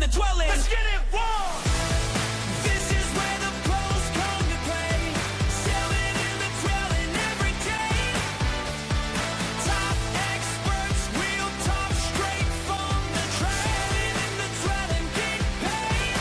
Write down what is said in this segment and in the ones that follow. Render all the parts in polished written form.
the dwelling. Let's get it wrong. This is where the pros come to play. Selling in the dwelling every day. Top experts, real talk straight from the trade. In the dwelling, get paid.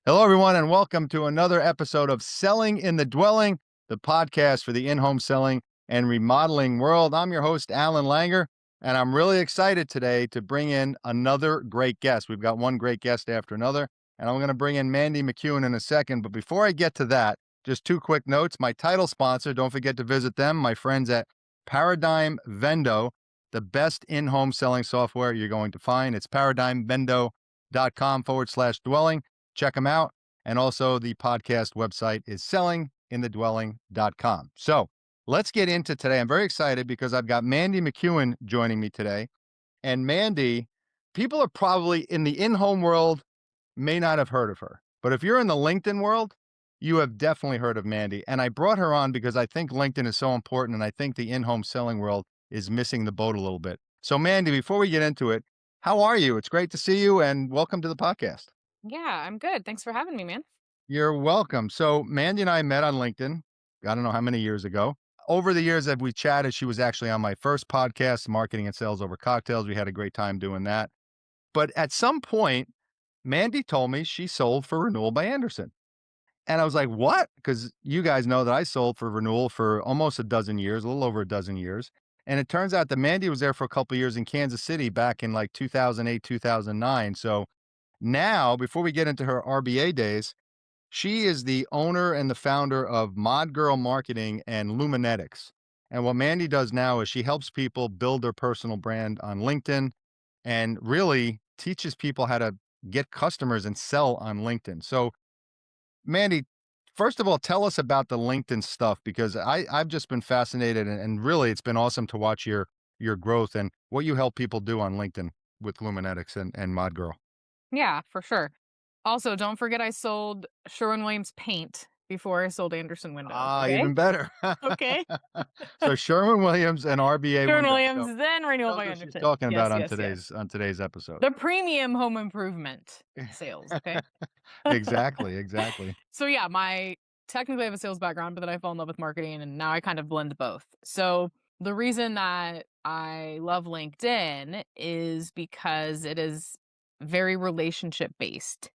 Hello, everyone, and welcome to another episode of Selling in the Dwelling, the podcast for the in-home selling and remodeling world. I'm your host, Alan Langer, and I'm really excited today to bring in another great guest. We've got one great guest after another, and I'm going to bring in Mandy McEwen in a second. But before I get to that, just two quick notes. My title sponsor, don't forget to visit them, my friends at Paradigm Vendo, the best in-home selling software you're going to find. It's paradigmvendo.com/dwelling. Check them out. And also the podcast website is sellinginthedwelling.com. So let's get into today. I'm very excited because I've got Mandy McEwen joining me today. And Mandy, people are probably in the in-home world may not have heard of her. But if you're in the LinkedIn world, you have definitely heard of Mandy. And I brought her on because I think LinkedIn is so important. And I think the in-home selling world is missing the boat a little bit. So Mandy, before we get into it, how are you? It's great to see you and welcome to the podcast. Yeah, I'm good. Thanks for having me, man. You're welcome. So Mandy and I met on LinkedIn, I don't know how many years ago. Over the years that we chatted, she was actually on my first podcast, Marketing and Sales Over Cocktails. We had a great time doing that. But at some point, Mandy told me she sold for renewal by Anderson. And I was like, what? Because you guys know that I sold for renewal for almost a dozen years, a little over a dozen years. And it turns out that Mandy was there for a couple of years in Kansas City back in like 2008, 2009. So now, before we get into her RBA days, she is the owner and the founder of ModGirl Marketing and Luminetics. And what Mandy does now is she helps people build their personal brand on LinkedIn and really teaches people how to get customers and sell on LinkedIn. So, Mandy, first of all, tell us about the LinkedIn stuff because I've just been fascinated and really it's been awesome to watch your growth and what you help people do on LinkedIn with Luminetics and ModGirl. Yeah, for sure. Also, don't forget I sold Sherwin-Williams paint before I sold Anderson windows. Okay. Even better. Okay. So Sherwin-Williams and RBA windows. Sherwin-Williams, So then renewal that's by what she's Anderson. talking Yes, about on yes, yes. today's episode. The premium home improvement sales. Okay. Exactly. So yeah, technically I have a sales background, but then I fell in love with marketing and now I kind of blend both. So the reason that I love LinkedIn is because it is very relationship based.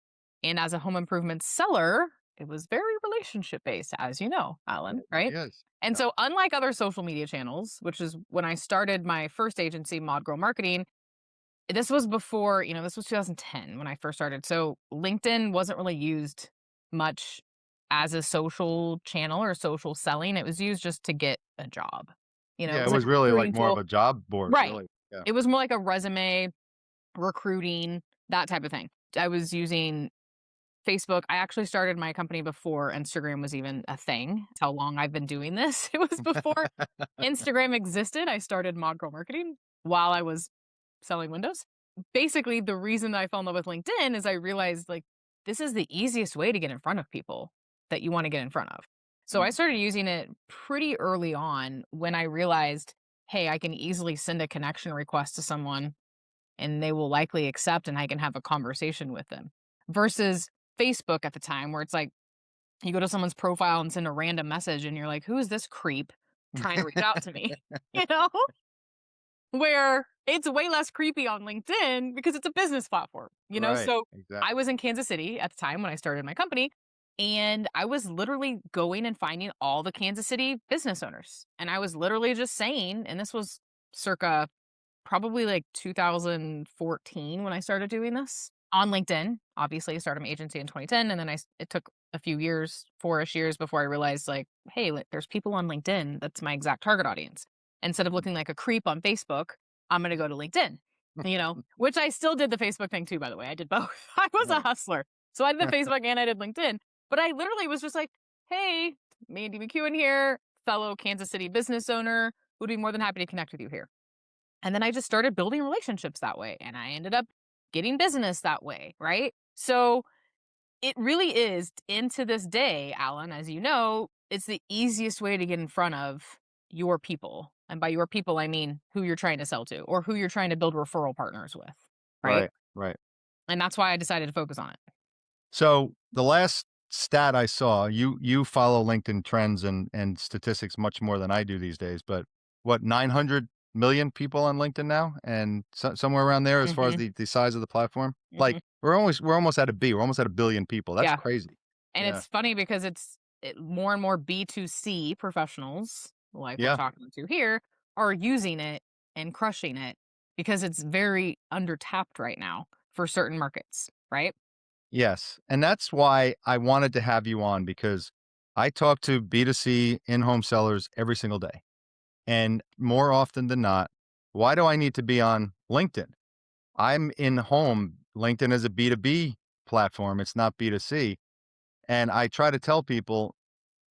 And as a home improvement seller, it was very relationship based, as you know, Alan, right? Yes. And so unlike other social media channels, which is when I started my first agency, ModGirl Marketing, this was before, this was 2010 when I first started. So LinkedIn wasn't really used much as a social channel or social selling. It was used just to get a job. Yeah, It it was like was a really like recruiting more of tool. a job board, Right. really. Yeah. It was more like a resume, recruiting, that type of thing. I was using Facebook. I actually started my company before Instagram was even a thing. That's how long I've been doing this. It was before Instagram existed. I started ModGirl Marketing while I was selling windows. Basically, the reason that I fell in love with LinkedIn is I realized like this is the easiest way to get in front of people that you want to get in front of. So I started using it pretty early on when I realized, hey, I can easily send a connection request to someone and they will likely accept and I can have a conversation with them. Versus Facebook at the time where it's like you go to someone's profile and send a random message and you're like, who is this creep trying to reach out to me? You know? Where it's way less creepy on LinkedIn because it's a business platform, Right. So Exactly. I was in Kansas City at the time when I started my company, and I was literally going and finding all the Kansas City business owners. And I was literally just saying, and this was circa probably like 2014 when I started doing this on LinkedIn. Obviously, I started my agency in 2010, and then it took a few years, 4-ish years before I realized like, hey, there's people on LinkedIn. That's my exact target audience. Instead of looking like a creep on Facebook, I'm going to go to LinkedIn, which I still did the Facebook thing too, by the way. I did both. I was a Right. hustler. So I did the Facebook and I did LinkedIn, but I literally was just like, hey, Mandy McEwen here, fellow Kansas City business owner, would be more than happy to connect with you here. And then I just started building relationships that way. And I ended up getting business that way. Right. So it really is, into this day, Alan, as you know, it's the easiest way to get in front of your people And by your people, I mean who you're trying to sell to or who you're trying to build referral partners with. Right. Right. Right. And that's why I decided to focus on it. So the last stat I saw, you follow LinkedIn trends and statistics much more than I do these days, but what, 900 million people on LinkedIn now, and somewhere around there as far as Hmm. the size of the platform. Hmm. Like we're almost at a B. We're almost at a billion people. That's Yeah. crazy. And Yeah. it's funny because more and more B2C professionals, like we're Yeah. talking to here, are using it and crushing it because it's very undertapped right now for certain markets, right? Yes. And that's why I wanted to have you on, because I talk to B2C in-home sellers every single day. And more often than not, why do I need to be on LinkedIn? I'm in home. LinkedIn is a B2B platform. It's not B2C. And I try to tell people,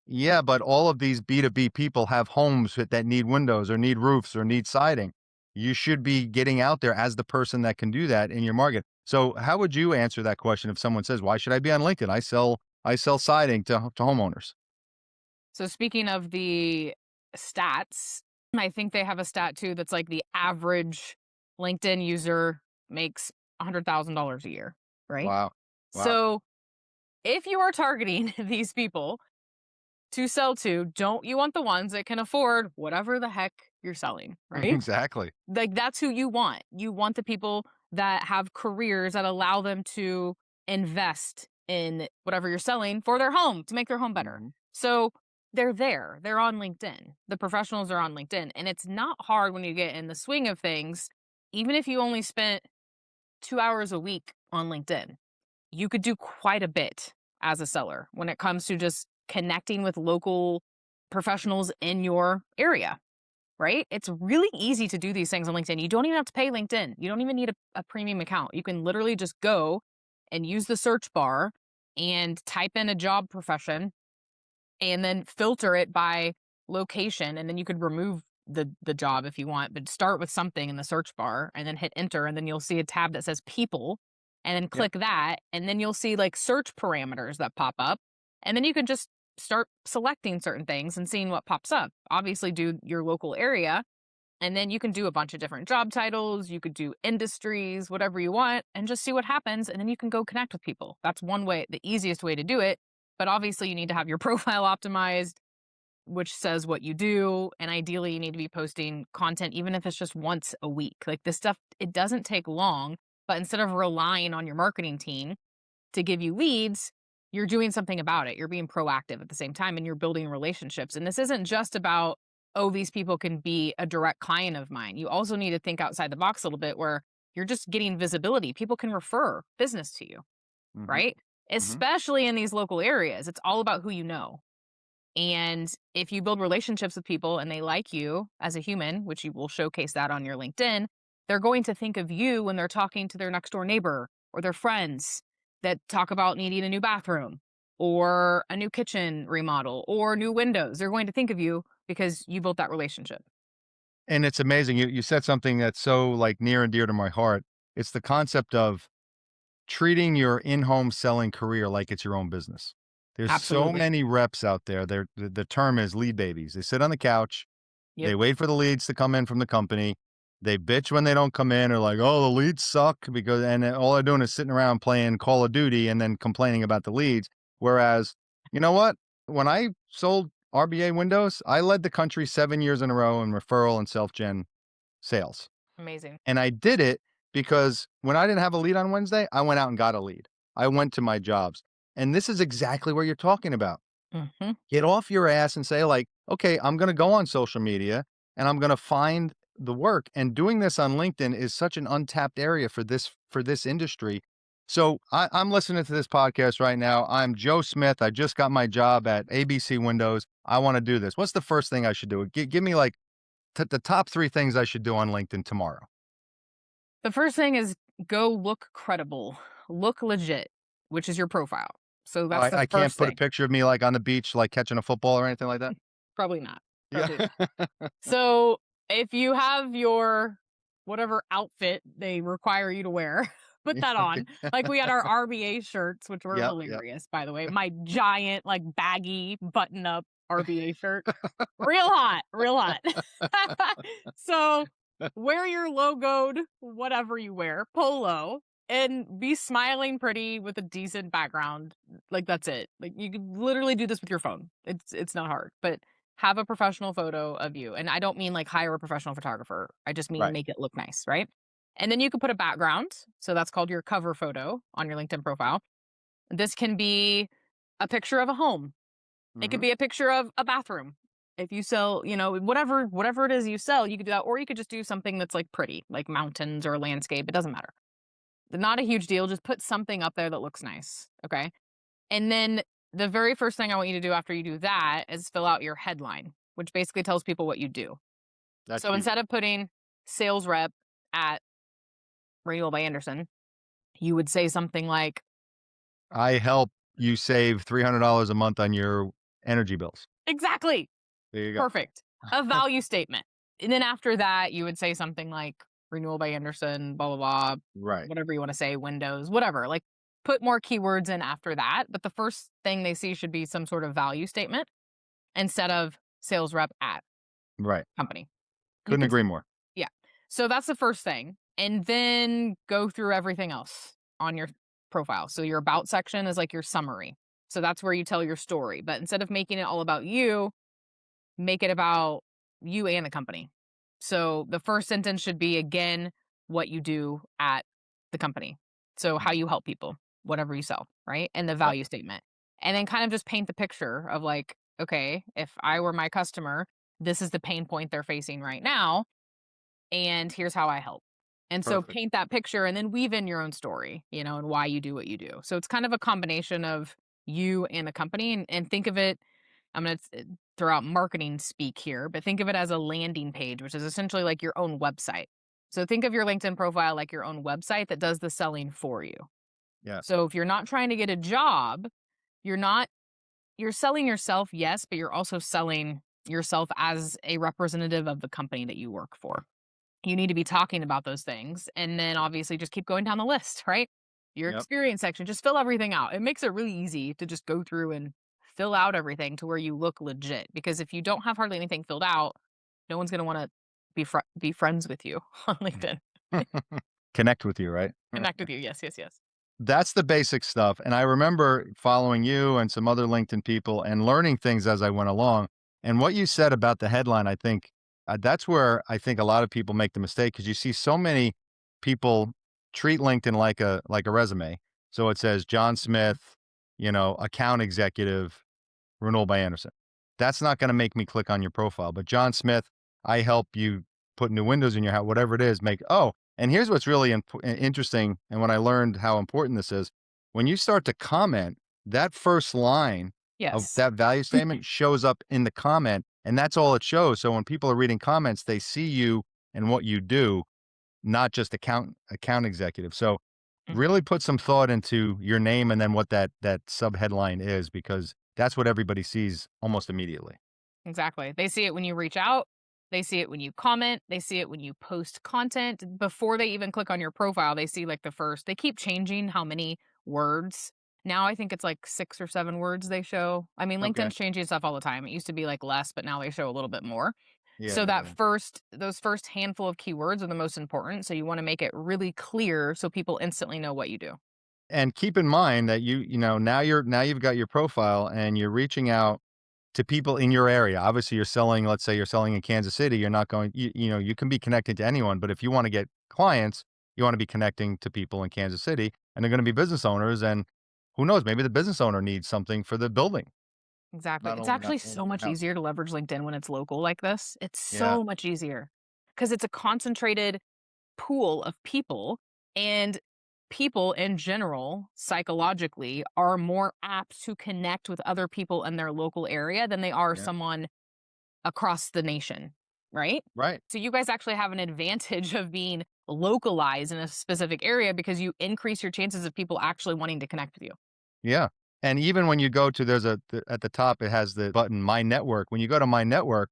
yeah, but all of these B2B people have homes that need windows or need roofs or need siding. You should be getting out there as the person that can do that in your market. So how would you answer that question if someone says, why should I be on LinkedIn? I sell siding to homeowners. So speaking of the stats, I think they have a stat too that's like the average LinkedIn user makes $100,000 a year, right? Wow. Wow. So if you are targeting these people to sell to, don't you want the ones that can afford whatever the heck you're selling, right? Exactly. Like that's who you want. You want the people that have careers that allow them to invest in whatever you're selling for their home to make their home better. Mhm. So they're there. They're on LinkedIn. The professionals are on LinkedIn. And it's not hard when you get in the swing of things. Even if you only spent 2 hours a week on LinkedIn, you could do quite a bit as a seller when it comes to just connecting with local professionals in your area, right? It's really easy to do these things on LinkedIn. You don't even have to pay LinkedIn. You don't even need a premium account. You can literally just go and use the search bar and type in a job profession and then filter it by location. And then you could remove the job if you want, but start with something in the search bar and then hit enter. And then you'll see a tab that says people and then Yep. click that. And then you'll see like search parameters that pop up. And then you can just start selecting certain things and seeing what pops up. Obviously, do your local area. And then you can do a bunch of different job titles. You could do industries, whatever you want, and just see what happens. And then you can go connect with people. That's one way, the easiest way to do it. But obviously, you need to have your profile optimized, which says what you do. And ideally, you need to be posting content, even if it's just once a week. Like this stuff, it doesn't take long. But instead of relying on your marketing team to give you leads, you're doing something about it. You're being proactive at the same time and you're building relationships. And this isn't just about, oh, these people can be a direct client of mine. You also need to think outside the box a little bit where you're just getting visibility. People can refer business to you, Hmm. right? Hmm. Especially in these local areas. It's all about who you know. And if you build relationships with people and they like you as a human, which you will showcase that on your LinkedIn, they're going to think of you when they're talking to their next door neighbor or their friends that talk about needing a new bathroom or a new kitchen remodel or new windows. They're going to think of you because you built that relationship. And it's amazing. You said something that's so like near and dear to my heart. It's the concept of treating your in-home selling career like it's your own business. There's so Absolutely. many reps out there. The term is lead babies. They sit on the couch, Yep. they wait for the leads to come in from the company. They bitch when they don't come in, or like, oh, the leads suck, because and then all they're doing is sitting around playing Call of Duty and then complaining about the leads. Whereas, you know what? When I sold RBA windows, I led the country 7 years in a row in referral and self-gen sales. Amazing. And I did it because when I didn't have a lead on Wednesday, I went out and got a lead. I went to my jobs. And this is exactly what you're talking about. Hmm. Get off your ass and say, like, okay, I'm going to go on social media and I'm going to find the work. And doing this on LinkedIn is such an untapped area for this industry. So I'm listening to this podcast right now. I'm Joe Smith. I just got my job at ABC Windows. I want to do this. What's the first thing I should do? Give me like the top three things I should do on LinkedIn tomorrow. The first thing is go look credible, look legit, which is your profile. So Oh, that's the I can't first put a thing. picture of me, like, on the beach, like, catching a football or anything like that? Probably not. Yeah. Probably not. So if you have your whatever outfit they require you to wear, put Yeah, that okay. on. Like we had our RBA shirts, which were Yep, yep. hilarious, by the way. My giant, like baggy button up RBA shirt. Real hot, real hot. So wear your logoed whatever you wear, polo, and be smiling pretty with a decent background. Like that's it. Like you could literally do this with your phone. It's not hard, but have a professional photo of you. And I don't mean like hire a professional photographer. I just mean Right. make it look nice, right? And then you could put a background. So that's called your cover photo on your LinkedIn profile. This can be a picture of a home. It could Hmm. be a picture of a bathroom. If you sell, whatever it is you sell, you could do that, or you could just do something that's like pretty, like mountains or a landscape. It doesn't matter. Not a huge deal. Just put something up there that looks nice. Okay. And then the very first thing I want you to do after you do that is fill out your headline, which basically tells people what you do. That's So huge. instead of putting sales rep at Renewal by Anderson, you would say something like, I help you save $300 a month on your energy bills. exactly, There you go. perfect, a value statement. And then after that, you would say something like Renewal by Anderson, blah, blah, blah, Right. whatever you want to say, Windows, whatever. Like put more keywords in after that. But the first thing they see should be some sort of value statement instead of sales rep at Right. company. You Couldn't could, agree more. yeah. So that's the first thing. And then go through everything else on your profile. So your about section is like your summary. So that's where you tell your story. But instead of making it all about you, make it about you and the company. So the first sentence should be again what you do at the company. So how you help people, whatever you sell, right? And the Yep. value statement. And then kind of just paint the picture of like, okay, if I were my customer, this is the pain point they're facing right now, and here's how I help. And so Perfect. paint that picture and then weave in your own story, and why you do what you do. So it's kind of a combination of you and the company, and think of it, I'm going to throw out marketing speak here, but think of it as a landing page, which is essentially like your own website. So think of your LinkedIn profile like your own website that does the selling for you. Yes. So if you're not trying to get a job, you're not you're selling yourself, yes, but you're also selling yourself as a representative of the company that you work for. You need to be talking about those things, and then obviously just keep going down the list, right? Your Yep. experience section, just fill everything out. It makes it really easy to just go through and fill out everything to where you look legit, because if you don't have hardly anything filled out, no one's going to want to be friends with you on LinkedIn. Connect with you, right? Connect with you. Yes, yes, yes. That's the basic stuff. And I remember following you and some other LinkedIn people and learning things as I went along. And what you said about the headline, I think that's where I think a lot of people make the mistake, because you see so many people treat LinkedIn like a resume. So it says John Smith, account executive, Renewal by Anderson. That's not going to make me click on your profile. But John Smith, I help you put new windows in your house, whatever it is, and here's what's really interesting. And when I learned how important this is, when you start to comment, that first line of Yes. that value statement shows up in the comment, and that's all it shows. So when people are reading comments, they see you and what you do, not just account executive. So Mhm. really put some thought into your name and then what that sub headline is, because that's what everybody sees almost immediately. Exactly. They see it when you reach out. They see it when you comment. They see it when you post content. Before they even click on your profile, they see like the first. They keep changing how many words. Now I think it's like 6 or 7 words they show. I mean, Okay. LinkedIn's changing stuff all the time. It used to be like less, but now they show a little bit more. Yeah, So yeah, that yeah. those first handful of keywords are the most important. So you want to make it really clear so people instantly know what you do. And keep in mind that now you've got your profile and you're reaching out to people in your area. Obviously, let's say you're selling in Kansas City, you're not going, you can be connected to anyone, but if you want to get clients, you want to be connecting to people in Kansas City, and they're going to be business owners. And who knows, maybe the business owner needs something for the building, Exactly. not It's only, not actually only so for the much house. easier to leverage LinkedIn when it's local like this. It's Yeah. so much easier because it's a concentrated pool of people, and people in general psychologically are more apt to connect with other people in their local area than they are Yeah. someone across the nation, right? Right. So you guys actually have an advantage of being localized in a specific area because you increase your chances of people actually wanting to connect with you. Yeah. And even when you go to, at the top, it has the button, My Network. When you go to My Network,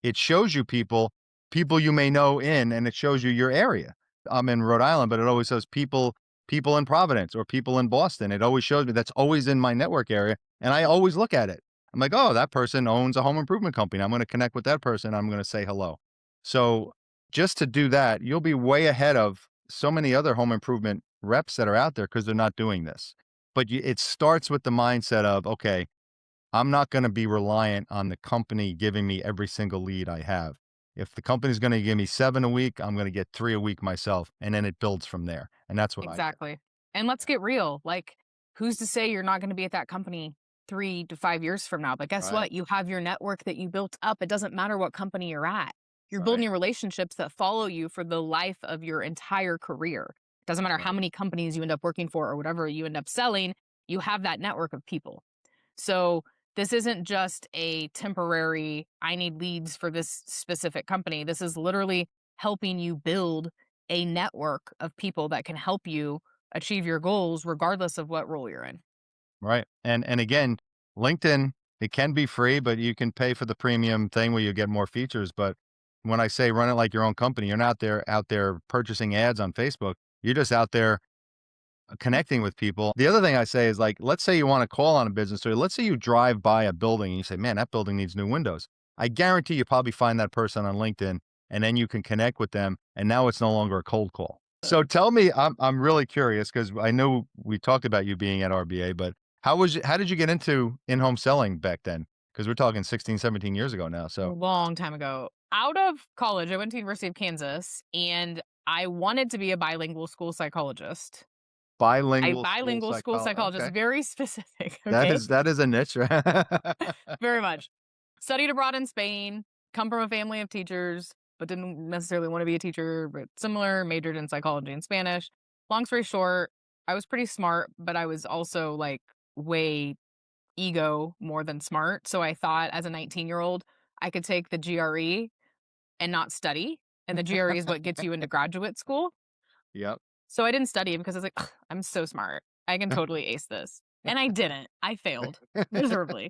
it shows you people you may know and it shows you your area. I'm in Rhode Island, but it always says people in Providence or people in Boston. It always shows me, that's always in my network area, and I always look at it. I'm like, oh, that person owns a home improvement company. I'm going to connect with that person. I'm going to say hello. So just to do that, you'll be way ahead of so many other home improvement reps that are out there because they're not doing this. But it starts with the mindset of, okay, I'm not going to be reliant on the company giving me every single lead I have. If the company's going to give me 7 a week, I'm going to get 3 a week myself. And then it builds from there. And that's what I did. Exactly. And let's get real. Like, who's to say you're not going to be at that company 3 to 5 years from now? But guess Right. what? You have your network that you built up. It doesn't matter what company you're at. You're Right. building relationships that follow you for the life of your entire career. Doesn't matter how Right. many companies you end up working for or whatever you end up selling, you have that network of people. So this isn't just a temporary, I need leads for this specific company. This is literally helping you build a network of people that can help you achieve your goals regardless of what role you're in. Right. And again, LinkedIn, it can be free, but you can pay for the premium thing where you get more features. But when I say run it like your own company, you're not out there purchasing ads on Facebook. You're just out there connecting with people. The other thing I say is like, let's say you want to call on a business or let's say you drive by a building and you say, man, that building needs new windows. I guarantee you probably find that person on LinkedIn and then you can connect with them. And now it's no longer a cold call. So tell me, I'm really curious because I know we talked about you being at RBA, but how did you get into in-home selling back then? Because we're talking 16, 17 years ago now. A So long time ago. Out of college, I went to University of Kansas and I wanted to be a bilingual school psychologist. A bilingual school bilingual school psychology. psychologist, Okay. very specific, okay? That is a niche. Very much. Studied abroad in Spain, come from a family of teachers, but didn't necessarily want to be a teacher, but similar, majored in psychology and Spanish. Long story short, I was pretty smart, but I was also like way ego more than smart. So I thought as a 19-year-old, I could take the GRE and not study. And the GRE is what gets you into graduate school. Yep. So I didn't study because I was like, "Ugh, I'm so smart. I can totally ace this." And I didn't. I failed miserably.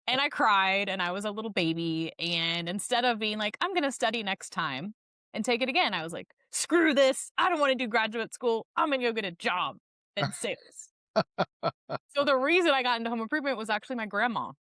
And I cried and I was a little baby. And instead of being like, I'm going to study next time and take it again, I was like, screw this. I don't want to do graduate school. I'm going to go get a job in sales. So the reason I got into home improvement was actually my grandma.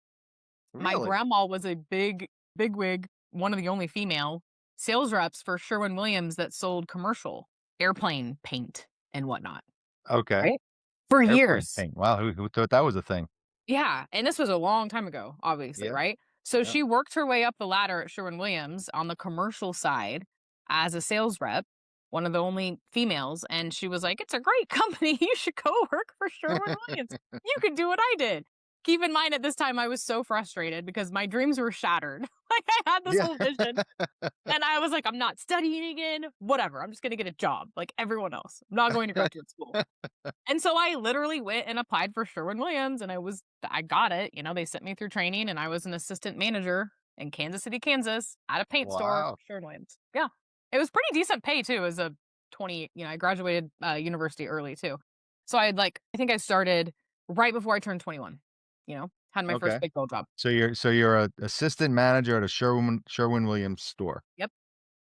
My Really? grandma was a big wig, one of the only female sales reps for Sherwin-Williams that sold commercial airplane paint and whatnot, Okay. right? For Airplane years. paint. Wow, who thought that was a thing? Yeah, and this was a long time ago, obviously, Yeah, right? So yeah. she worked her way up the ladder at Sherwin-Williams on the commercial side as a sales rep, one of the only females, and she was like, "It's a great company. You should go work for Sherwin-Williams. You could do what I did." Keep in mind at this time I was so frustrated because my dreams were shattered. Like I had this Yeah. whole vision and I was like, "I'm not studying again. Whatever. I'm just going to get a job like everyone else. I'm not going to graduate school." And so I literally went and applied for Sherwin-Williams and I got it. You know, they sent me through training and I was an assistant manager in Kansas City, Kansas at a paint store for Wow. Sherwin-Williams. Yeah. It was pretty decent pay too as a 20, I graduated university early too. So I think I started right before I turned 21, had my first Okay. big gold job. So you're a assistant manager at a Sherwin-Williams store. Yep.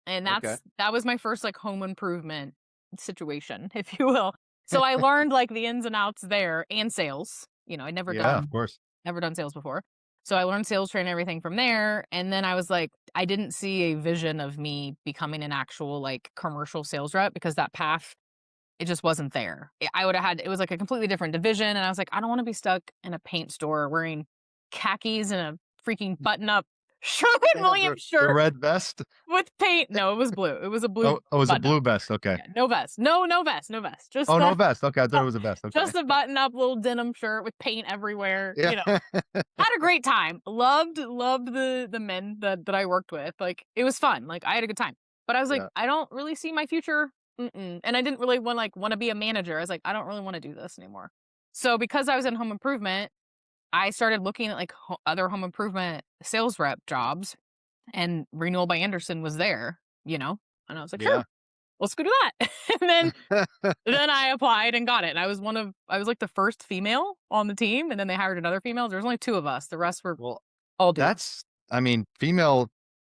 And Okay. that was my first like home improvement situation, if you will. So I learned like the ins and outs there and sales. I'd Yeah, of course. never done sales before. So I learned sales training, everything from there. And then I was like, I didn't see a vision of me becoming an actual like commercial sales rep because that path, it just wasn't there. I would have had, it was like a completely different division. And I was like, I don't want to be stuck in a paint store wearing khakis and a freaking button up Sherwin Williams The shirt red vest? with paint. No, it was blue. It was a blue Oh, it was a button up. blue vest. Okay. Yeah, no vest. No, no vest. No vest. Just Oh, no the vest. Okay, I thought it was a vest. Okay. just a button up little denim shirt with paint everywhere. Yeah. Had a great time. Loved the men that I worked with. Like it was fun. Like I had a good time. But I was like, Yeah. I don't really see my future. Mm-mm. And I didn't really want to be a manager. I was like, I don't really want to do this anymore. So because I was in home improvement, I started looking at like other home improvement sales rep jobs, and Renewal by Anderson was there. And I was like, Yeah. sure, let's go do that. And then I applied and got it. And I was like the first female on the team, and then they hired another female. There was only two of us. The rest were Well, all dudes. I mean, female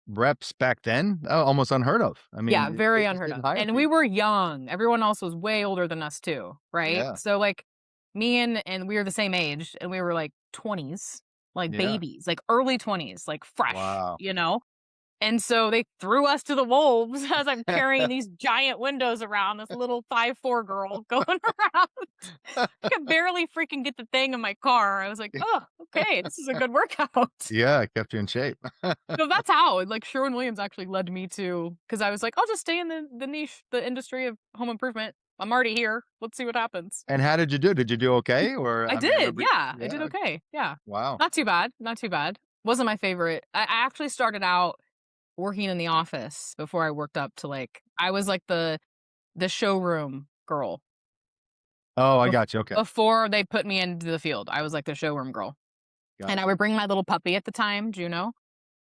reps back then, almost unheard of. I Yeah, mean, they very just unheard didn't of. hire And we people. were young. Everyone else was way older than us too, right? Yeah. So like me and we were the same age and we were like 20s. like Yeah. babies, like early 20s, like fresh, Wow. you know? And so they threw us to the wolves as I'm carrying these giant windows around, this little 5'4" girl going around. I could barely freaking get the thing in my car. I was like, oh, okay, this is a good workout. Yeah, it kept you in shape. So that's how, like, Sherwin-Williams actually led me to, because I was like, I'll just stay in the niche, the industry of home improvement. I'm already here. Let's see what happens. And how did you do? Did you do okay? Or I I mean, I did, remember. yeah, I did Yeah. okay, yeah. Wow. Not too bad, not too bad. Wasn't my favorite. I actually started out working in the office before I worked up to, like, I was like the showroom girl. Oh, I Bef got you. Okay. Before they put me into the field, I was like the showroom girl. And I Gotcha. would bring my little puppy at the time, Juno,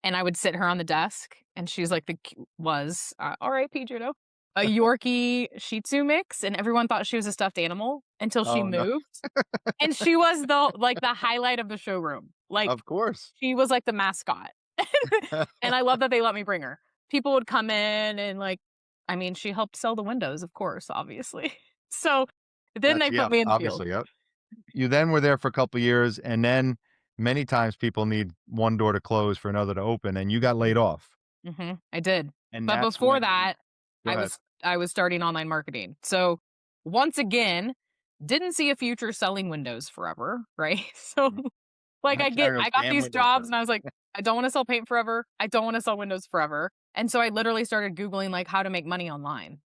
and I would sit her on the desk, and she's like R.I.P. Juno, a Yorkie Shih Tzu mix, and everyone thought she was a stuffed animal until she Oh, no. moved, and she was the highlight of the showroom. Like, Of course. she was like the mascot. And I love that they let me bring her. People would come in and, like, I mean, she helped sell the windows, of course, obviously. So then That's they yeah, put me in the field. obviously, yep. You then were there for a couple years, and then many times people need one door to close for another to open, and you got laid off. I did. And But that's before when that, go I ahead. was I was starting online marketing. So once again, didn't see a future selling windows forever, right? So like Carrying I those got damn these windows jobs back. and I was like, I don't want to sell paint forever. I don't want to sell windows forever. And so I literally started Googling like how to make money online.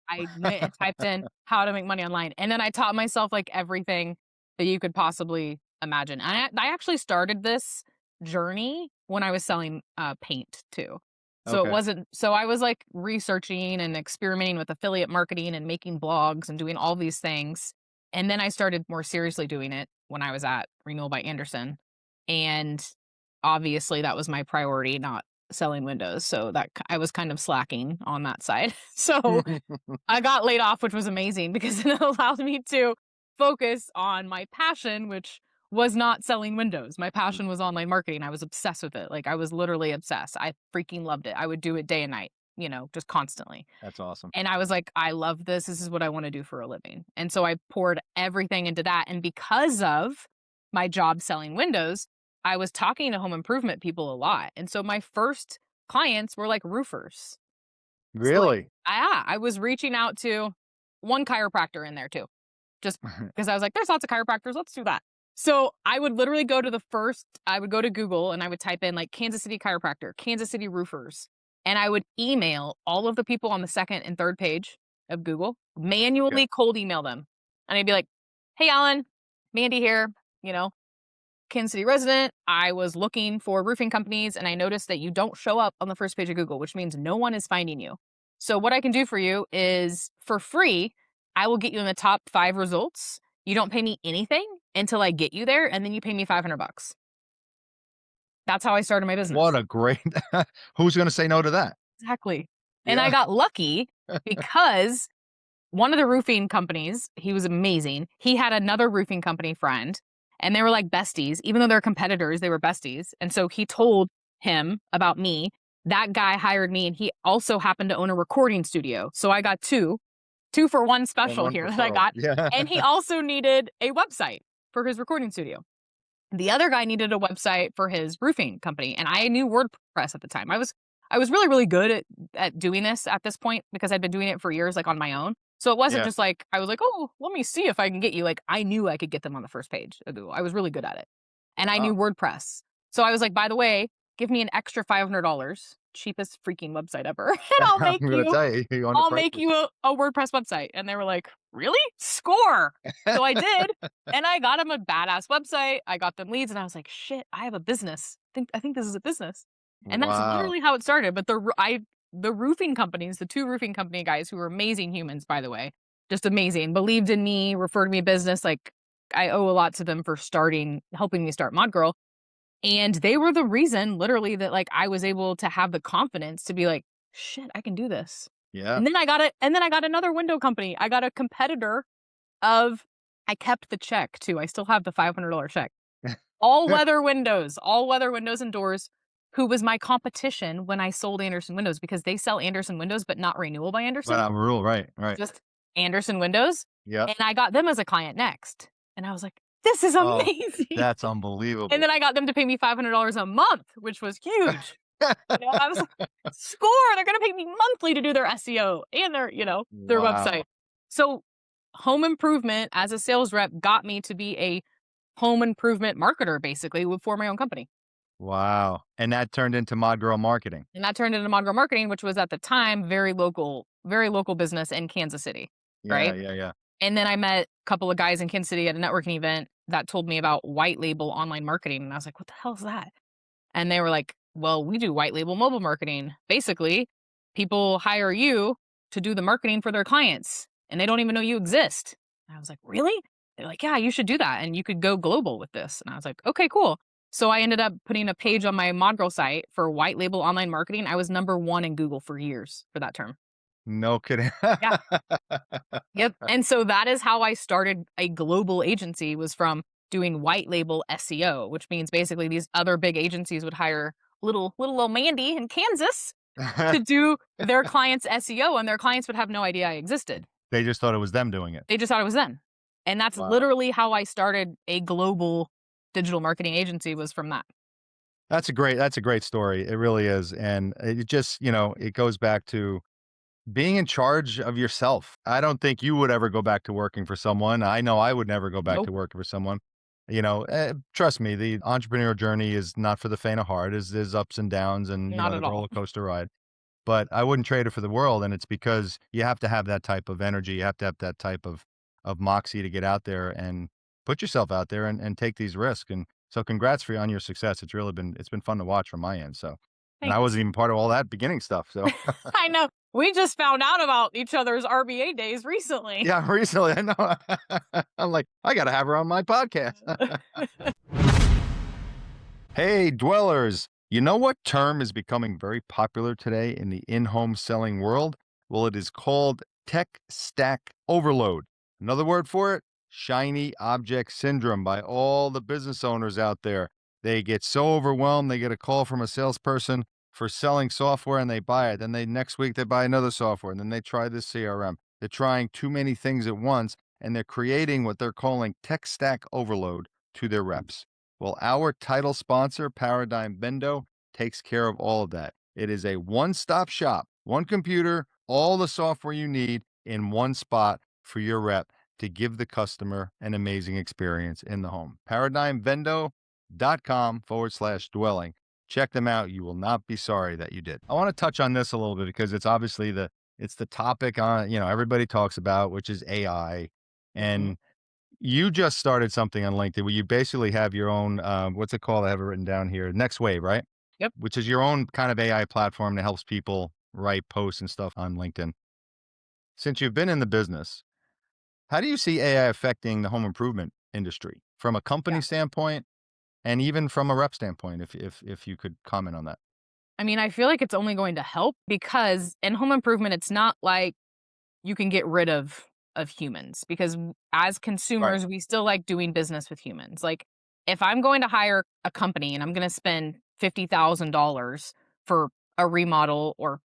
I went and typed in how to make money online. And then I taught myself like everything that you could possibly imagine. And I actually started this journey when I was selling paint too. So it Okay. wasn't, so I was like researching and experimenting with affiliate marketing and making blogs and doing all these things. And then I started more seriously doing it when I was at Renewal by Anderson. And obviously that was my priority, not selling windows. So I was kind of slacking on that side. So I got laid off, which was amazing because it allowed me to focus on my passion, which was not selling windows. My passion was online marketing. I was obsessed with it. Like, I was literally obsessed. I freaking loved it. I would do it day and night, just constantly. That's awesome. And I was like, I love this. This is what I want to do for a living. And so I poured everything into that. And because of my job selling windows, I was talking to home improvement people a lot. And so my first clients were like roofers. So, like, Really? I was reaching out to one chiropractor in there too, just because I was like, there's lots of chiropractors, let's do that. So I would literally I would go to Google and I would type in like Kansas City chiropractor, Kansas City roofers, and I would email all of the people on the second and third page of Google, Yeah. manually cold email them. And I'd be like, hey, Alan, Mandy here, you know, Kansas City resident. I was looking for roofing companies and I noticed that you don't show up on the first page of Google, which means no one is finding you. So what I can do for you is for free, I will get you in the top 5 results. You don't pay me anything until I get you there, and then you pay me $500. That's how I started my business. What a great who's gonna say no to that? Exactly. And I Yeah. got lucky because one of the roofing companies, he was amazing. He had another roofing company friend, and they were like besties. Even though they're competitors, they were besties. And so he told him about me. That guy hired me, and he also happened to own a recording studio. So I got two for one And special one here that I referral. got. Yeah. And he also needed a website for his recording studio. The other guy needed a website for his roofing company, and I knew WordPress at the time. I was really, really good at doing this at this point because I'd been doing it for years, like on my own. So it wasn't Yeah. just like I was like, oh, let me see if I can get you. Like, I knew I could get them on the first page of Google. I was really good at it, and I knew Wow. WordPress. So I was like, by the way, give me an extra $500, cheapest freaking website ever, and I'll I'm make gonna you tell you, you I'll make underpriced you a WordPress website. And they were like, really? Score. So I did. And I got them a badass website. I got them leads and I was like, shit, I have a business. I think this is a business. And that's Wow. literally how it started. But the roofing companies, the 2 roofing company guys who were amazing humans, by the way, just amazing, believed in me, referred me business. Like, I owe a lot to them for helping me start ModGirl. And they were the reason literally that like I was able to have the confidence to be like, shit, I can do this. Yeah. And then I got another window company. I got a competitor of I kept the check too. I still have the $500 check. All weather windows and doors, who was my competition when I sold Anderson Windows because they sell Anderson Windows but not Renewal by But Anderson, I'm rule, right, right. just Anderson Windows. Yep. And I got them as a client next. And I was like, this is Oh, amazing. that's And unbelievable. then I got them to pay me $500 a month, which was huge. I was like, score, they're going to pay me monthly to do their SEO and their Wow. website. So home improvement as a sales rep got me to be a home improvement marketer, basically, for my own company. Wow. And that turned into ModGirl marketing. And that turned into ModGirl Marketing, which was at the time very local business in Kansas City, Yeah, right? yeah, yeah. And then I met a couple of guys in Kansas City at a networking event that told me about white label online marketing. And I was like, what the hell is that? And they were like, well, we do white label mobile marketing. Basically, people hire you to do the marketing for their clients and they don't even know you exist. And I was like, really? They're like, yeah, you should do that. And you could go global with this. And I was like, okay, cool. So I ended up putting a page on my ModGirl site for white label online marketing. I was #1 in Google for years for that term. No kidding. Yeah. Yep. And so that is how I started a global agency, was from doing white label SEO, which means basically these other big agencies would hire little old Mandy in Kansas to do their clients' SEO, and their clients would have no idea I existed. They just thought it was them doing it. They just thought it was them. And that's Wow. literally how I started a global digital marketing agency, was from that. That's a great story. It really is. And it just, it goes back to being in charge of yourself. I don't think you would ever go back to working for someone. I know I would never go back to Nope, working for someone. Trust me, the entrepreneurial journey is not for the faint of heart. There's ups and downs and, not the at all. roller coaster ride. But I wouldn't trade it for the world. And it's because you have to have that type of energy. You have to have that type of moxie to get out there and put yourself out there and take these risks. And so congrats on your success. It's been fun to watch from my end. So, and I Thanks. wasn't even part of all that beginning stuff. So I know. We just found out about each other's RBA days recently. yeah, recently I know I'm like, I got to have her on my podcast. Hey, dwellers. You know what term is becoming very popular today in the in-home selling world? Well, it is called tech stack overload. Another word for it, shiny object syndrome by all the business owners out there. They get so overwhelmed, they get a call from a salesperson for selling software and they buy it. Then next week they buy another software and then they try this CRM. They're trying too many things at once and they're creating what they're calling tech stack overload to their reps. Well, our title sponsor, Paradigm Bendo, takes care of all of that. It is a one-stop shop, one computer, all the software you need in one spot for your rep to give the customer an amazing experience in the home. ParadigmVendo.com/dwelling. Check them out. You will not be sorry that you did. I want to touch on this a little bit because it's obviously it's the topic on, everybody talks about, which is AI. Mhm. And you just started something on LinkedIn where you basically have your own, what's it called? I have it written down here. Next Wave, right? Yep. Which is your own kind of AI platform that helps people write posts and stuff on LinkedIn. Since you've been in the business, how do you see AI affecting the home improvement industry from a company Yeah. standpoint and even from a rep standpoint, if you could comment on that? I mean, I feel like it's only going to help, because in home improvement, it's not like you can get rid of humans, because as Right. consumers, we still like doing business with humans. Like, if I'm going to hire a company and I'm going to spend $50,000 for a remodel or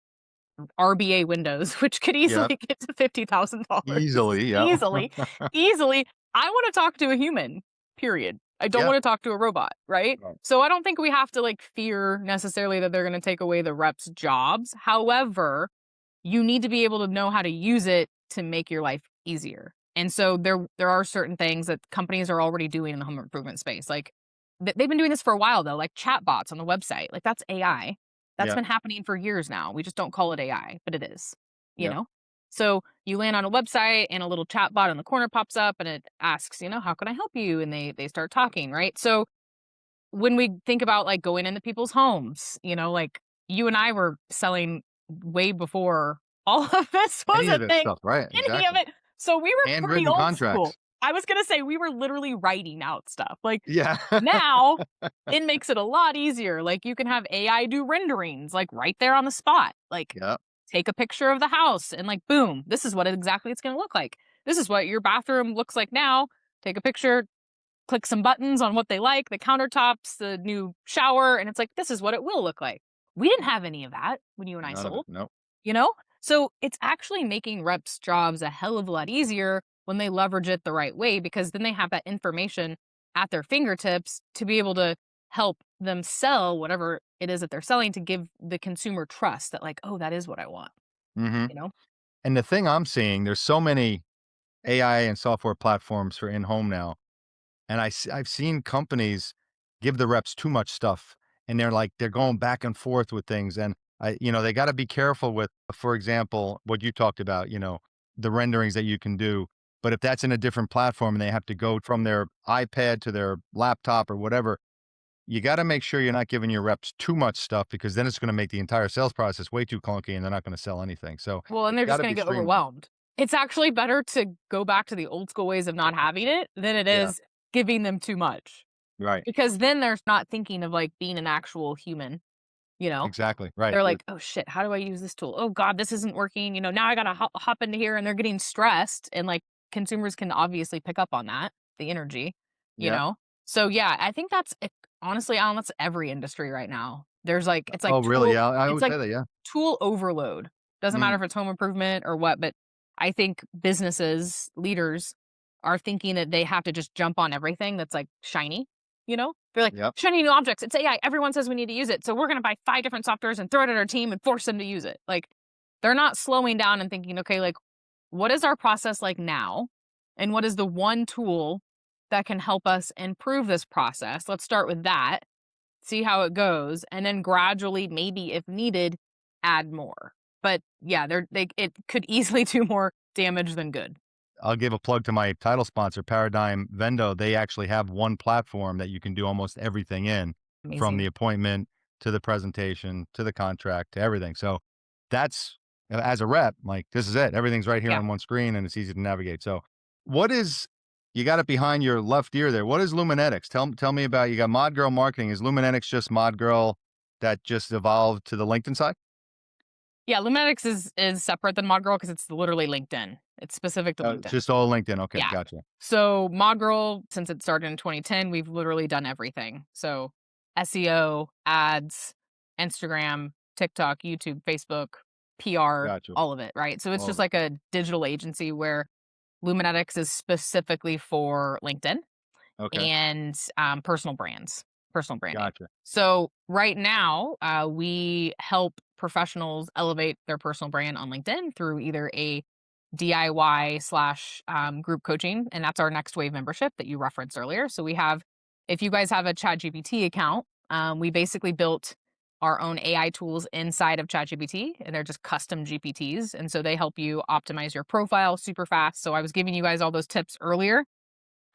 RBA windows, which could Yep. easily get to $50,000 Easily. Yep. easily, easily, I want to talk to a human, period. I don't Yeah. want to talk to a robot, right? Right. So I don't think we have to like fear necessarily that they're going to take away the reps' jobs. However, you need to be able to know how to use it to make your life easier. And so there are certain things that companies are already doing in the home improvement space. Like, they've been doing this for a while though, like chatbots on the website. Like, that's AI. That's Yeah. been happening for years now. We just don't call it AI, but it is, you Yeah. know? So you land on a website and a little chatbot in the corner pops up and it asks, how can I help you? And they start talking, right? So when we think about like going into people's homes, like you and I were selling way before all of this was Any a of this thing, stuff, right? any of Exactly. it. So we were pretty Handwritten old school. contracts. I was gonna say we were literally writing out stuff. Like, Yeah. now it makes it a lot easier. Like, you can have AI do renderings, like right there on the spot. Like, Yeah. take a picture of the house and like, boom, this is what exactly it's gonna look like. This is what your bathroom looks like now. Take a picture, click some buttons on what they like, the countertops, the new shower, and it's like, this is what it will look like. We didn't have any of that when you and I None of it. sold, Nope. you know? So it's actually making reps' jobs a hell of a lot easier when they leverage it the right way, because then they have that information at their fingertips to be able to help them sell whatever it is that they're selling, to give the consumer trust that, like, oh, that is what I want, Hmm. you know? And the thing I'm seeing, there's so many AI and software platforms for in-home now. And I've seen companies give the reps too much stuff, and they're going back and forth with things. And they got to be careful with, for example, what you talked about, the renderings that you can do. But if that's in a different platform and they have to go from their iPad to their laptop or whatever, you got to make sure you're not giving your reps too much stuff, because then it's going to make the entire sales process way too clunky and they're not going to sell anything. So Well, and it's they're got just to gonna be get streamlined. overwhelmed. It's actually better to go back to the old school ways of not having it than it Yeah. is giving them too much, Right. because then they're not thinking of, like, being an actual human, you know? Exactly. Right. They're like, "Oh shit, how do I use this tool? Oh god, this isn't working, now I gotta hop into here," and they're getting stressed, and, like, consumers can obviously pick up on that, the energy, you Yeah. know? So, yeah, I think that's it. Honestly, Alan, that's every industry right now. There's, like, Oh, really? Yeah. I it's would like say that. Yeah. tool overload. Doesn't matter Mm, if it's home improvement or what, but I think businesses, leaders are thinking that they have to just jump on everything that's, like, shiny, you know? They're like, yep. "Shiny new objects, it's AI, everyone says we need to use it, so we're gonna buy 5 different softwares and throw it at our team and force them to use it." Like, they're not slowing down and thinking, "Okay, like, what is our process like now? And what is the one tool that can help us improve this process? Let's start with that, see how it goes, and then gradually, maybe if needed, add more." But yeah, it could easily do more damage than good. I'll give a plug to my title sponsor, Paradigm Vendo. They actually have one platform that you can do almost everything in, from Amazing. the appointment to the presentation to the contract to everything. So that's, as a rep, like, this is it. Everything's right here Yeah. on one screen and it's easy to navigate. So what is, you got it behind your left ear there. What is Luminetics? Tell me about, you got ModGirl marketing. Is Luminetics just ModGirl that just evolved to the LinkedIn side? Yeah, Luminetics is separate than ModGirl because it's literally LinkedIn. It's specific to It's LinkedIn. just all LinkedIn. Okay. Yeah. Gotcha. So ModGirl, since it started in 2010, we've literally done everything. So SEO, ads, Instagram, TikTok, YouTube, Facebook, PR, Gotcha. all of it, right? So it's All just of it. like a digital agency where Luminetics is specifically for LinkedIn Okay. and personal brands, personal branding. Gotcha. So right now, we help professionals elevate their personal brand on LinkedIn through either a DIY slash group coaching, and that's our Next Wave membership that you referenced earlier. So we have, if you guys have a ChatGPT account, we basically built our own AI tools inside of ChatGPT, and they're just custom GPTs, and so they help you optimize your profile super fast. So I was giving you guys all those tips earlier.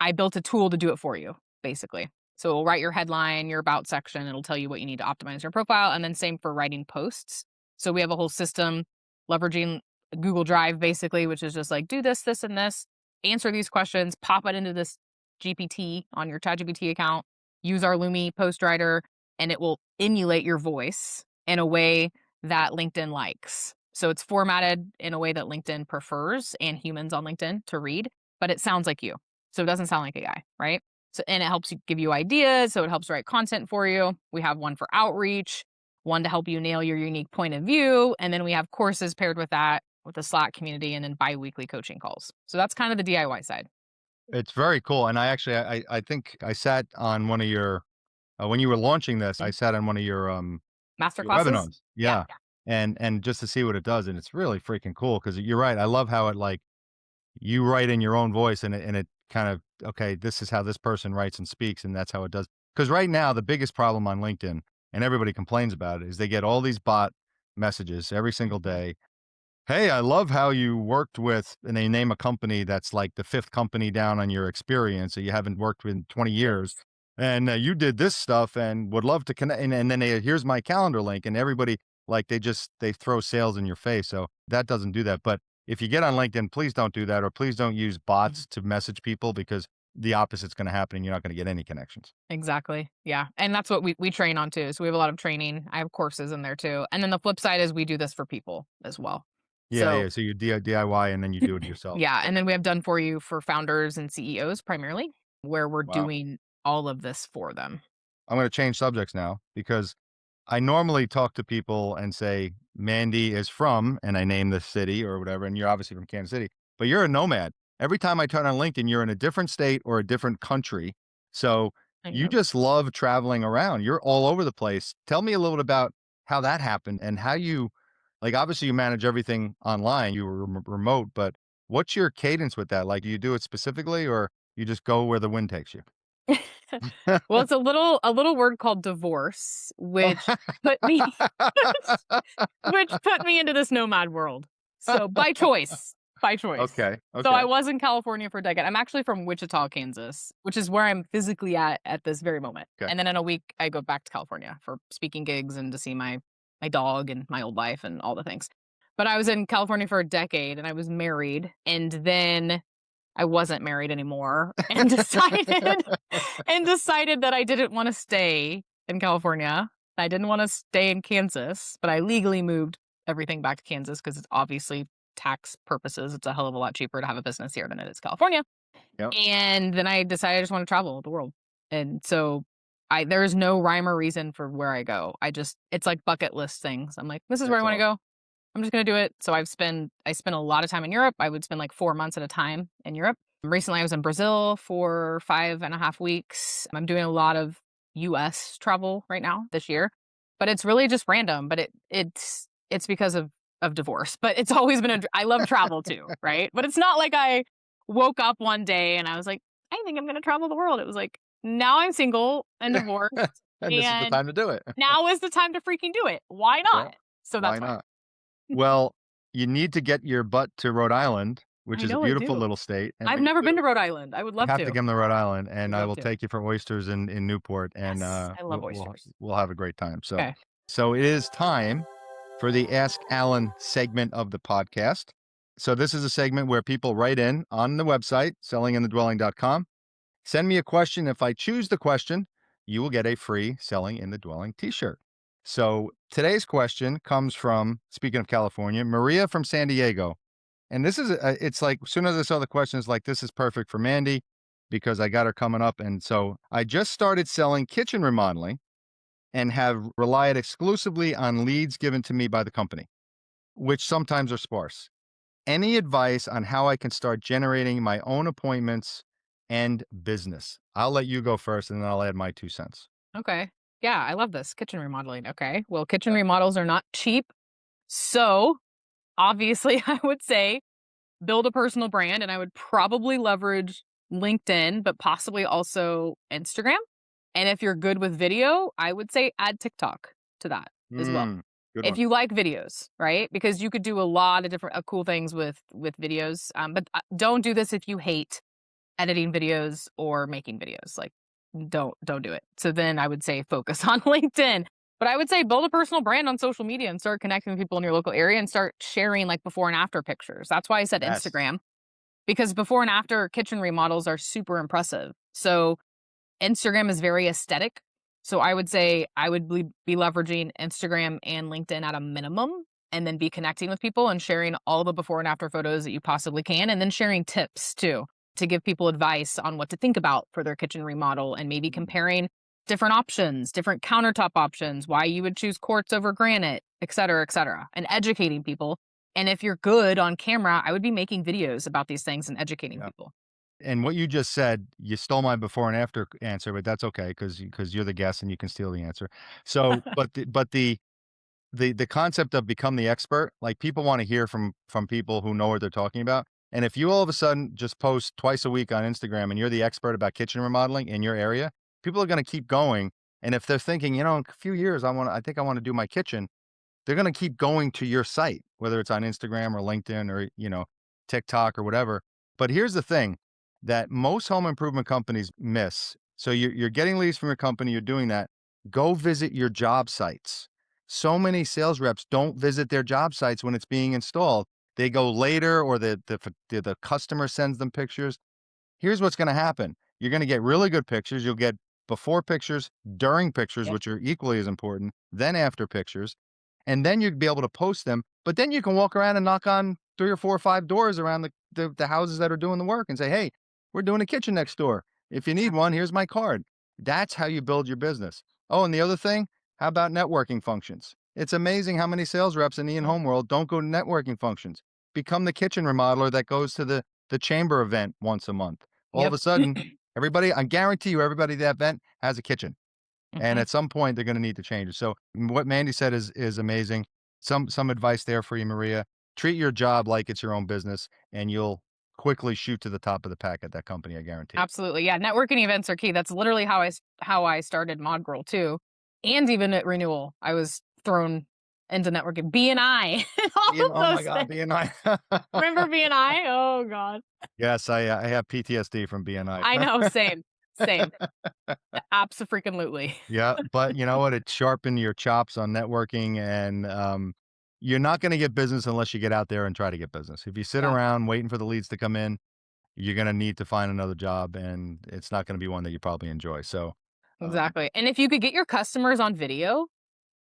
I built a tool to do it for you, basically. So it'll write your headline, your about section, it'll tell you what you need to optimize your profile, and then same for writing posts. So we have a whole system leveraging Google Drive, basically, which is just like, do this, this, and this, answer these questions, pop it into this GPT on your ChatGPT account, use our Lumi post writer, and it will emulate your voice in a way that LinkedIn likes. So it's formatted in a way that LinkedIn prefers and humans on LinkedIn to read, but it sounds like you. So it doesn't sound like AI, right? So, and it helps you, give you ideas. So it helps write content for you. We have one for outreach, one to help you nail your unique point of view. And then we have courses paired with that, with the Slack community, and then bi-weekly coaching calls. So that's kind of the DIY side. It's very cool, and I actually, I think I sat on one of your, when you were launching this, I Mhm. sat on one of Master your classes? webinars. Yeah. Yeah, and just to see what it does, and it's really freaking cool, because you're right. I love how it, like, you write in your own voice, and it kind of, okay, this is how this person writes and speaks, and that's how it does. Because right now, the biggest problem on LinkedIn, and everybody complains about it, is they get all these bot messages every single Mhm. day. Hey, I love how you worked with, and they name a company that's like the fifth company down on your experience that you haven't worked with in 20 years. And you did this stuff and would love to connect. And then here's my calendar link, and everybody, like, they throw sales in your face. So that doesn't do that. But if you get on LinkedIn, please don't do that, or please don't use Mhm. bots to message people, because the opposite's going to happen and you're not going to get any connections. Exactly. Yeah. And that's what we train on too. So we have a lot of training. I have courses in there too. And then the flip side is we do this for people as well. Yeah. So Yeah. So you DIY and then you do it yourself. yeah, So, and then we have done for you for founders and CEOs primarily, where we're wow. doing all of this for them. I'm going to change subjects now, because I normally talk to people and say, Mandy is from, and I name the city or whatever, and you're obviously from Kansas City, but you're a nomad. Every time I turn on LinkedIn, you're in a different state or a different country. So I you know. just love traveling around. You're all over the place. Tell me a little bit about how that happened and how you, like, obviously you manage everything online, you were remote, but what's your cadence with that? Like, do you do it specifically or you just go where the wind takes you? Well, it's a little word called divorce, which put me which put me into this nomad world. So by choice, by choice. Okay. So I Okay. was in California for a decade. I'm actually from Wichita, Kansas, which is where I'm physically at this very moment. Okay. And then in a week, I go back to California for speaking gigs and to see my dog and my old life and all the things. But I was in California for a decade and I was married, and then I wasn't married anymore and decided that I didn't want to stay in California. I didn't want to stay in Kansas, but I legally moved everything back to Kansas because it's obviously tax purposes. It's a hell of a lot cheaper to have a business here than it is California. Yep. And then I decided I just want to travel the world. And so there is no rhyme or reason for where I go. It's like bucket list things. I'm like, this is where I That's want to awesome. go. I'm just gonna do it. So I spent a lot of time in Europe. I would spend like 4 months at a time in Europe. Recently, I was in Brazil for 5.5 weeks. I'm doing a lot of U.S. travel right now this year, but it's really just random. But it's because of divorce. But it's always been I love travel too, right? But it's not like I woke up one day and I was like, I think I'm gonna travel the world. It was like, now I'm single and divorced, And this is the and time to do it. now is the time to freaking do it. Why Yeah. not? So Why that's why. not? Well, you need to get your butt to Rhode Island, which I is a know I beautiful do. little state. And I've when you never been do, to Rhode Island. I would you love have to to. come to Rhode Island, I and would I love will to. take you for oysters in Newport, and Yes, I love we'll oysters. we'll have a great time. So, Okay. so it is time for the Ask Alan segment of the podcast. So this is a segment where people write in on the website sellinginthedwelling.com. Send me a question. If I choose the question, you will get a free Selling in the Dwelling t-shirt. So today's question comes from, speaking of California, Maria from San Diego. And this is, it's like, as soon as I saw the question, it's like, this is perfect for Mandy because I got her coming up. And so I just started selling kitchen remodeling and have relied exclusively on leads given to me by the company, which sometimes are sparse. Any advice on how I can start generating my own appointments and business? I'll let you go first and then I'll add my 2 cents. Okay. Yeah, I love this. Kitchen remodeling. Okay. Well, kitchen Yeah. remodels are not cheap. So obviously, I would say build a personal brand, and I would probably leverage LinkedIn, but possibly also Instagram. And if you're good with video, I would say add TikTok to that as well. Good If one. you like videos, right? Because you could do a lot of different cool things with videos. But don't do this if you hate editing videos or making videos. Like, don't do it. So then I would say focus on LinkedIn. But I would say build a personal brand on social media and start connecting with people in your local area and start sharing like before and after pictures. That's why I said Yes. Instagram, because before and after kitchen remodels are super impressive. So Instagram is very aesthetic. So I would say I would be leveraging Instagram and LinkedIn at a minimum, and then be connecting with people and sharing all the before and after photos that you possibly can, and then sharing tips too to give people advice on what to think about for their kitchen remodel, and maybe comparing different options, different countertop options, why you would choose quartz over granite, et cetera, and educating people. And if you're good on camera, I would be making videos about these things and educating Yeah. people. And what you just said, you stole my before and after answer, but that's okay because you're the guest and you can steal the answer. So, but the concept of become the expert, like people want to hear from people who know what they're talking about. And if you all of a sudden just post twice a week on Instagram and you're the expert about kitchen remodeling in your area, people are going to keep going. And if they're thinking, in a few years, I think I want to do my kitchen, they're going to keep going to your site, whether it's on Instagram or LinkedIn or, TikTok or whatever. But here's the thing that most home improvement companies miss. So you're getting leads from your company, you're doing that. Go visit your job sites. So many sales reps don't visit their job sites when it's being installed. They go later, or the customer sends them pictures. Here's what's going to happen. You're going to get really good pictures. You'll get before pictures, during pictures, Yep. which are equally as important, then after pictures. And then you'd be able to post them. But then you can walk around and knock on 3 or 4 or 5 doors around the houses that are doing the work and say, hey, we're doing a kitchen next door. If you need one, here's my card. That's how you build your business. Oh, and the other thing, how about networking functions? It's amazing how many sales reps in the in-home world don't go to networking functions. Become the kitchen remodeler that goes to the chamber event once a month. All of Yep. a sudden, Everybody, I guarantee you, everybody at that event has a kitchen. And Mhm. at some point, they're going to need to change it. So what Mandy said is amazing. Some advice there for you, Maria. Treat your job like it's your own business, and you'll quickly shoot to the top of the pack at that company. I guarantee. Absolutely. Yeah, networking events are key. That's literally how I started ModGirl too. And even at Renewal, I was thrown into networking. BNI, all of Oh my those God, things. BNI. Remember BNI? Oh god. Yes, I have PTSD from BNI. I know, same. Same. Abso-freaking-lutely. Yeah, but you know what? It sharpened your chops on networking, and you're not going to get business unless you get out there and try to get business. If you sit Yeah, around waiting for the leads to come in, you're going to need to find another job, and it's not going to be one that you probably enjoy. So, um, exactly. And if you could get your customers on video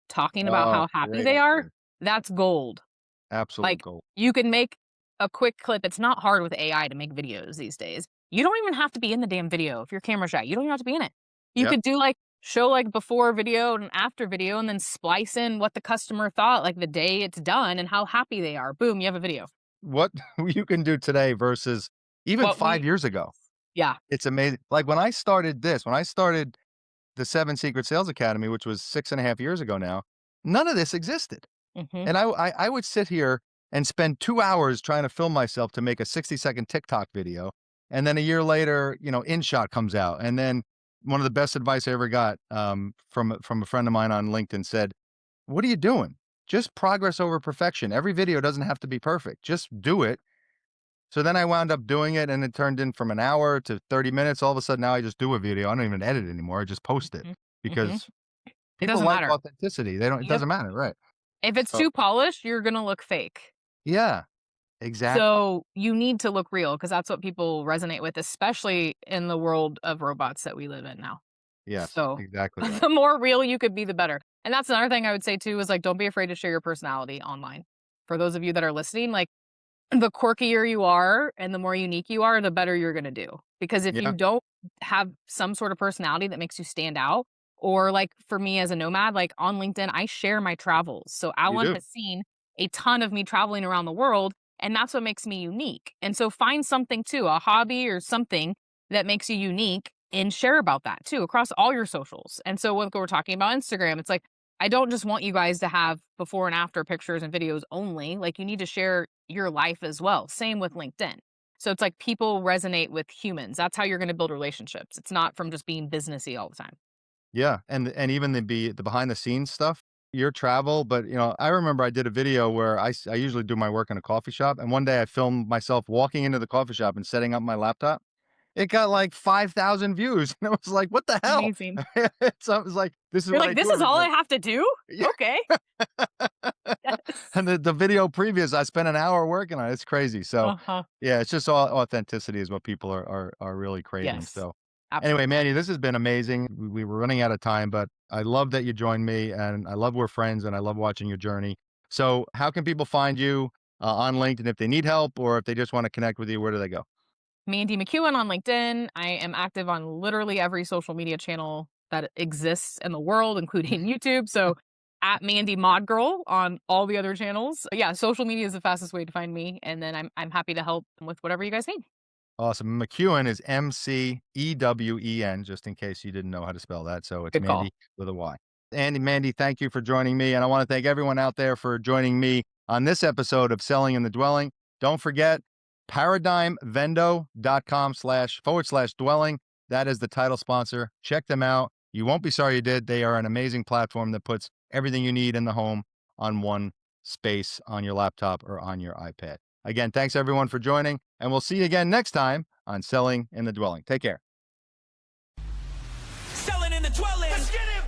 talking about oh, how happy great they are, idea. that's gold. Absolute Like, gold. you can make a quick clip. It's not hard with AI to make videos these days. You don't even have to be in the damn video if you're camera shy. You don't even have to be in it. You Yep. could do like show like before video and after video and then splice in what the customer thought like the day it's done and how happy they are. Boom, you have a video. What you can do today versus even What 5 years ago. yeah. It's amazing. Like when I started the Seven Secret Sales Academy, which was 6.5 years ago now, none of this existed. Mhm. And I would sit here and spend 2 hours trying to film myself to make a 60-second TikTok video, and then a year later, InShot comes out, and then one of the best advice I ever got, from a friend of mine on LinkedIn said, "What are you doing? Just progress over perfection. Every video doesn't have to be perfect. Just do it." So then I wound up doing it, and it turned in from an hour to 30 minutes. All of a sudden, now I just do a video. I don't even edit anymore. I just post it Mhm. Mhm. because It people doesn't like matter. authenticity. They don't. It Yep. doesn't matter, right? If it's So too polished, you're gonna look fake. yeah, exactly. So you need to look real because that's what people resonate with, especially in the world of robots that we live in now. Yes, So exactly right. the more real you could be, the better. And that's another thing I would say too is like, don't be afraid to share your personality online. For those of you that are listening, like the quirkier you are and the more unique you are, the better you're gonna do. Because if you Yeah, don't have some sort of personality that makes you stand out, or like for me as a nomad, like on LinkedIn, I share my travels. So you Alan do. has seen a ton of me traveling around the world, and that's what makes me unique. And so find something too, a hobby or something that makes you unique and share about that too across all your socials. And so when we're talking about Instagram, it's like I don't just want you guys to have before and after pictures and videos only. Like you need to share your life as well. Same with LinkedIn. So it's like people resonate with humans. That's how you're going to build relationships. It's not from just being businessy all the time. Yeah, and even the behind the scenes stuff, your travel. But I remember I did a video where I usually do my work in a coffee shop, and one day I filmed myself walking into the coffee shop and setting up my laptop. It got like 5,000 views, and I was like, "What the hell?" Amazing. So I was like, "This is You're what I like, this do is every all I day." have to do? Yeah. Okay. And Yes. the video previous, I spent an hour working on it. It's crazy. So, Uh-huh. yeah, it's just all authenticity is what people are really craving. Yes. So, anyway, Absolutely. Manny, this has been amazing. We were running out of time, but I love that you joined me, and I love we're friends, and I love watching your journey. So, how can people find you on LinkedIn if they need help or if they just want to connect with you? Where do they go? Mandy McEwen on LinkedIn. I am active on literally every social media channel that exists in the world, including YouTube. So at Mandy ModGirl on all the other channels. Yeah, social media is the fastest way to find me. And then I'm happy to help with whatever you guys need. Awesome. McEwen is MCEWEN, just in case you didn't know how to spell that. So it's Good call. Mandy with a Y. Mandy, thank you for joining me. And I want to thank everyone out there for joining me on this episode of Selling in the Dwelling. Don't forget paradigmvendo.com//dwelling. That is the title sponsor. Check them out. You won't be sorry you did. They are an amazing platform that puts everything you need in the home on one space on your laptop or on your iPad. Again, thanks everyone for joining, and we'll see you again next time on Selling in the Dwelling. Take care. Selling in the dwelling. Let's get it.